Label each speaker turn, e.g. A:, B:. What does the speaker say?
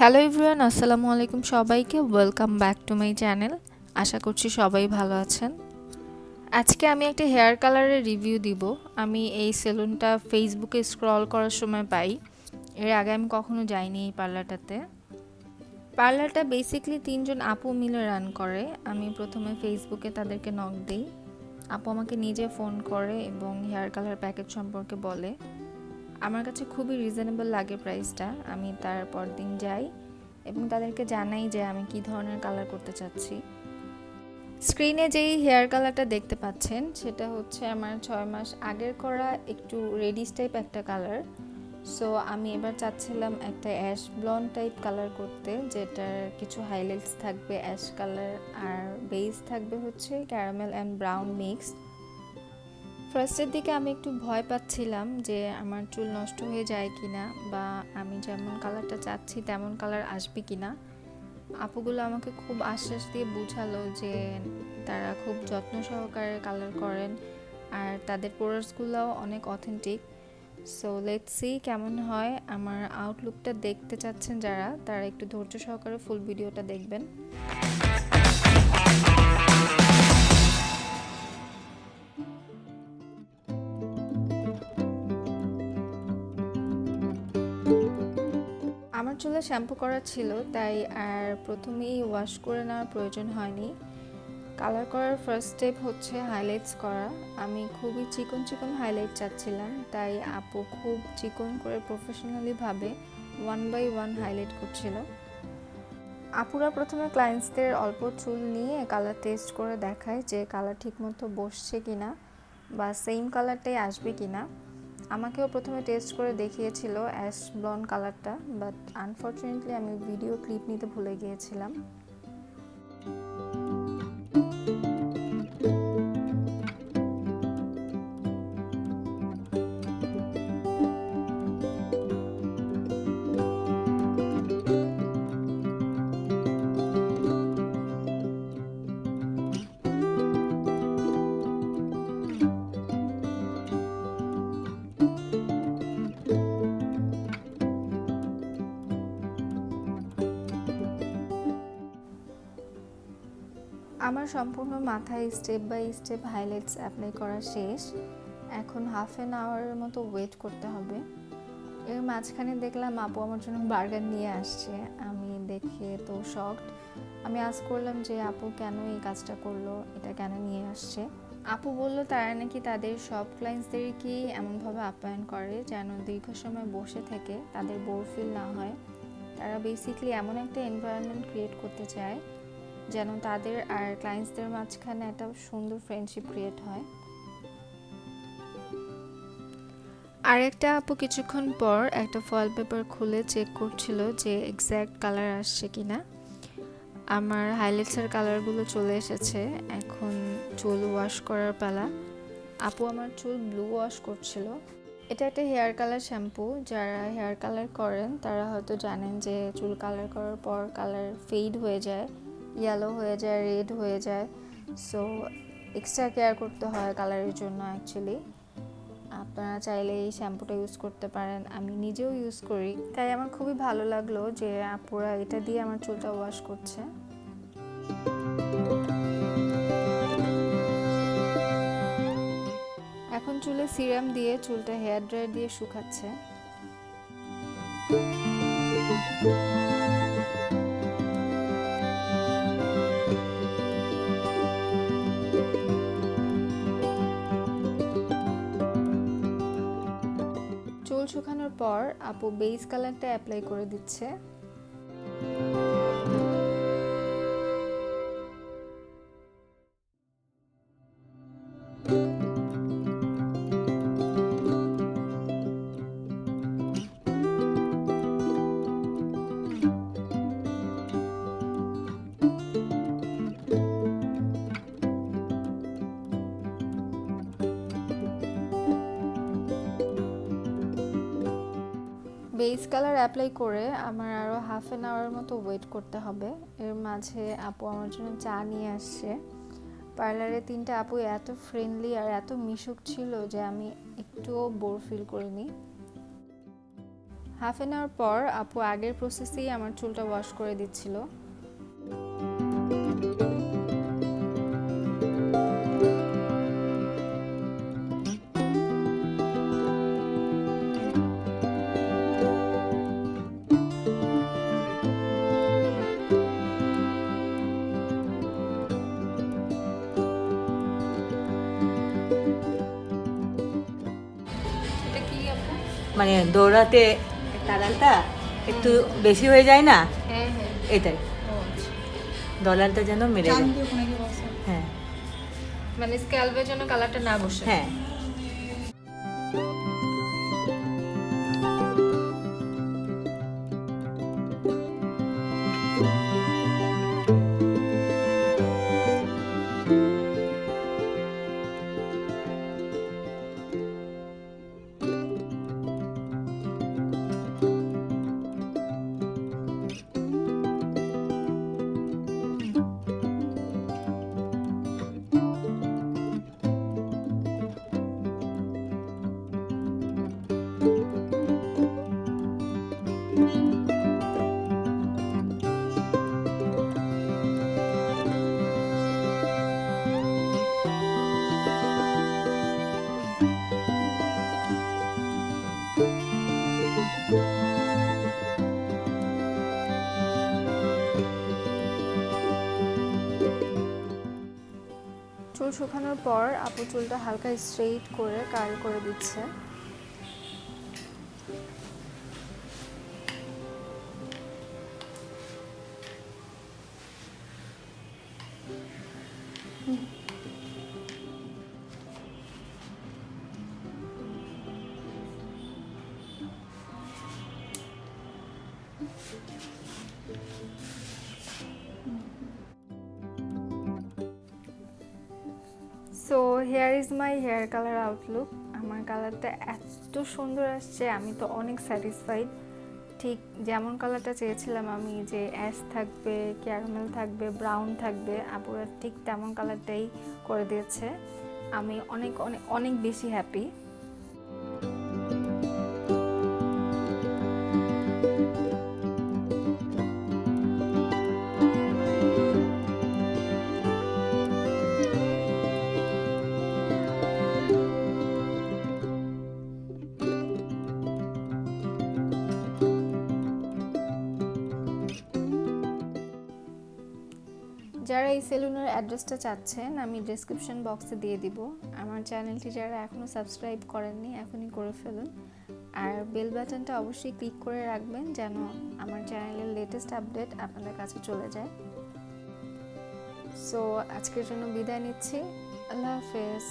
A: Hello everyone, আসসালামু আলাইকুম সবাইকে। Welcome back to my channel. আশা করছি সবাই ভালো আছেন। আজকে আমি একটা হেয়ার কালারের রিভিউ দিব। আমি এই সেলুনটা ফেসবুকে স্ক্রল করার সময় পাই। এর আগে আমি কখনো যাইনি এই পার্লারটাতে। পার্লারটা বেসিক্যালি 3জন আপু মিলে রান করে। আমি প্রথমে ফেসবুকে তাদেরকে নক দিই। আপু আমাকে নিজে ফোন করে এবং হেয়ার কালার প্যাকেজ সম্পর্কে বলে। আমার কাছে খুবই রিজনেবল লাগে প্রাইসটা। আমি তারপর দিন যাই এবং তাদেরকে জানাই যে আমি কি ধরনের কালার করতে চাচ্ছি। স্ক্রিনে যেই হেয়ার কালারটা দেখতে পাচ্ছেন সেটা হচ্ছে আমার 6 মাস আগের করা একটু রেডিশ টাইপ একটা কালার। সো আমি এবার চাচ্ছিলাম একটা অ্যাশ ব্লন্ড টাইপ কালার করতে, যেটার কিছু হাইলাইটস থাকবে অ্যাশ কালার আর বেস থাকবে হচ্ছে ক্যারামেল অ্যান্ড ব্রাউন মিক্স। ফার্স্টের দিকে আমি একটু ভয় পাচ্ছিলাম যে আমার চুল নষ্ট হয়ে যায় কিনা, বা আমি যেমন কালারটা চাচ্ছি তেমন কালার আসবে কিনা। আপুগুলো আমাকে খুব আশ্বাস দিয়ে বুঝালো যে তারা খুব যত্ন সহকারে কালার করেন আর তাদের প্রোডাক্টসগুলোও অনেক অথেন্টিক। সো লেটস সি কেমন হয়। আমার আউটলুকটা দেখতে চাচ্ছেন যারা, তারা একটু ধৈর্য সহকারে ফুল ভিডিওটা দেখবেন। আমার চুলে শ্যাম্পু করা ছিল, তাই আর প্রথমেই ওয়াশ করে নেওয়ার প্রয়োজন হয়নি। কালার করার ফার্স্ট স্টেপ হচ্ছে হাইলাইটস করা। আমি খুবই চিকন চিকন হাইলাইট চাচ্ছিলাম, তাই আপু খুব চিকন করে প্রফেশনালিভাবে 1 বাই 1 হাইলাইট করছিল। আপুরা প্রথমে ক্লায়েন্টসদের অল্প চুল নিয়ে কালার টেস্ট করে দেখায় যে কালার ঠিকমতো বসছে কিনা বা সেম কালারটাই আসবে কিনা। আমাকেও প্রথমে টেস্ট করে দেখিয়েছিল অ্যাশ ব্লন্ড কালারটা, বাট আনফর্চুনেটলি আমি ভিডিও ক্লিপ নিতে ভুলে গিয়েছিলাম। আমার সম্পূর্ণ মাথায় step by step highlights apply করা শেষ। এখন হাফ অ্যান আওয়ারের মতো ওয়েট করতে হবে। এর মাঝখানে দেখলাম আপু আমার জন্য বার্গার নিয়ে আসছে। আমি দেখে তো শকড। আমি আস্ক করলাম যে আপু কেন এই কাজটা করলো, এটা কেন নিয়ে আসছে। আপু বলল তারা নাকি তাদের সব ক্লায়েন্টসদেরকেই এমনভাবে আপ্যায়ন করে যেন দীর্ঘ সময় বসে থেকে তাদের বোর ফিল না হয়। তারা বেসিক্যালি এমন একটা এনভায়রনমেন্ট ক্রিয়েট করতে চায় যেন তাদের আর ক্লায়েন্টসদের মাঝখানে একটা সুন্দর ফ্রেন্ডশিপ ক্রিয়েট হয়। আর একটা আপু কিছুক্ষণ পর একটা ফয়েল পেপার খুলে চেক করছিল যে এক্স্যাক্ট কালার আসছে কিনা। আমার হাইলাইটসের কালারগুলো চলে এসেছে। এখন চুল ওয়াশ করার পালা। আপু আমার চুল ব্লু ওয়াশ করছিল। এটা একটা হেয়ার কালার শ্যাম্পু। যারা হেয়ার কালার করেন তারা হয়তো জানেন যে চুল কালার করার পর কালার ফেড হয়ে যায়, ইয়েলো হয়ে যায়, রেড হয়ে যায়। সো এক্সট্রা কেয়ার করতে হয় কালারের জন্য অ্যাকচুয়ালি। আপনারা চাইলে এই শ্যাম্পুটা ইউজ করতে পারেন। আমি নিজেও ইউজ করি, তাই আমার খুবই ভালো লাগলো যে আপুরা এটা দিয়ে আমার চুলটা ওয়াশ করছে। এখন চুলে সিরাম দিয়ে চুলটা হেয়ার ড্রায়ার দিয়ে শুকাচ্ছে। চুল শুকানোর পর আপু বেস কালারটা অ্যাপ্লাই করে দিচ্ছে। বেস কালার অ্যাপ্লাই করে আমার আরও হাফ অ্যান আওয়ারের মতো ওয়েট করতে হবে। এর মাঝে আপু আমার জন্য চা নিয়ে আসছে। পার্লারে 3টা আপু এত ফ্রেন্ডলি আর এত মিশুক ছিল যে আমি একটুও বোর ফিল করিনি। হাফ অ্যান আওয়ার পর আপু আগের প্রসেসেই আমার চুলটা ওয়াশ করে দিচ্ছিল।
B: মানে দৌড়াতে তাড়ালটা একটু বেশি হয়ে যায় না,
A: হ্যাঁ হ্যাঁ
B: এটাই দলালটা যেন মেরে যায়। হ্যাঁ
A: মানে স্ক্যাল্পের জন্য কালারটা না বসে।
B: হ্যাঁ
A: চুল শুকানোর পর আপু চুলটা হালকা স্ট্রেইট করে কার্ল করে দিচ্ছে। So hair is my hair colour outlook. আমার কালারটা এত সুন্দর আসছে, আমি তো অনেক স্যাটিসফাইড। ঠিক যেমন কালারটা চেয়েছিলাম আমি, যে অ্যাশ থাকবে, ক্যারামেল থাকবে, ব্রাউন থাকবে, আপুরা ঠিক তেমন কালারটাই করে দিয়েছে। আমি অনেক অনেক অনেক বেশি হ্যাপি। যারা এই সেলুনের অ্যাড্রেসটা চাচ্ছেন আমি ডেসক্রিপশন বক্সে দিয়ে দিব। আমার চ্যানেলটি যারা এখনও সাবস্ক্রাইব করেননি এখনই করে ফেলুন, আর বেল বাটনটা অবশ্যই ক্লিক করে রাখবেন যেন আমার চ্যানেলের লেটেস্ট আপডেট আপনাদের কাছে চলে যায়। সো আজকের জন্য বিদায় নিচ্ছি, আল্লাহ হাফেজ।